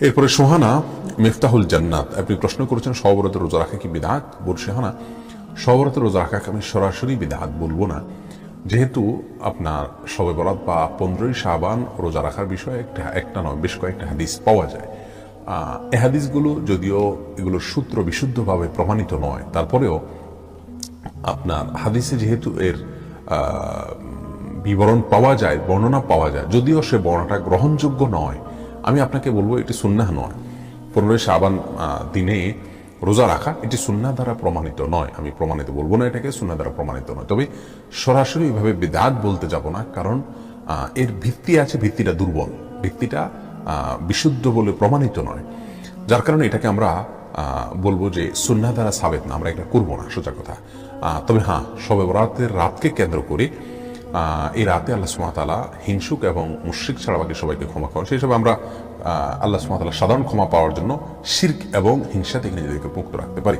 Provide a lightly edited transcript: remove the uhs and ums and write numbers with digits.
এরপরে সোহানা মিফতাহুল জান্নাত, আপনি প্রশ্ন করেছেন সবরতে রোজা রাখা কি বিদআত? বলছি সোহানা, সবরতে রোজা রাখাকে আমি সরাসরি বিদআত বলবো না, যেহেতু আপনার শবে বরাত বা 15ই শাবান রোজা রাখার বিষয়ে একটা নয় বেশ কয়েকটা হাদিস পাওয়া যায়। এই হাদিসগুলো যদিও এগুলোর সূত্র বিশুদ্ধভাবে প্রমাণিত নয়, তারপরেও আপনার হাদিসে যেহেতু এর বিবরণ পাওয়া যায়, বর্ণনা পাওয়া যায়, যদিও সে বর্ণনাটা গ্রহণযোগ্য নয়, আমি আপনাকে বলবো এটি সুন্নাহ নয়। 15ই শাবান দিনে রোজা রাখা এটি সুন্নাহ দ্বারা প্রমাণিত নয়। আমি প্রমাণিত বলবো না, এটাকে সুন্নাহ দ্বারা প্রমাণিত নয়। তবে সরাসরি এইভাবে বিদআত বলতে যাব না, কারণ এর ভিত্তি আছে, ভিত্তিটা দুর্বল, ভিত্তিটা বিশুদ্ধ বলে প্রমাণিত নয়, যার কারণে এটাকে আমরা বলবো যে সুন্নাহ দ্বারা সাবেত না, আমরা এটা করবো না, সোজা কথা। তবে হ্যাঁ, শবে বরাতের রাতকে কেন্দ্র করে এই রাতে আল্লাহ সুবহানাহু ওয়া তাআলা হিংসুক এবং মুশরিক ছাড়া বাকি সবাইকে ক্ষমা করেন। সেই হিসাবে আমরা আল্লাহ সুবহানাহু ওয়া তাআলা সাধারণ ক্ষমা পাওয়ার জন্য শিরক এবং হিংসা থেকে নিজেদেরকে মুক্ত রাখতে পারি।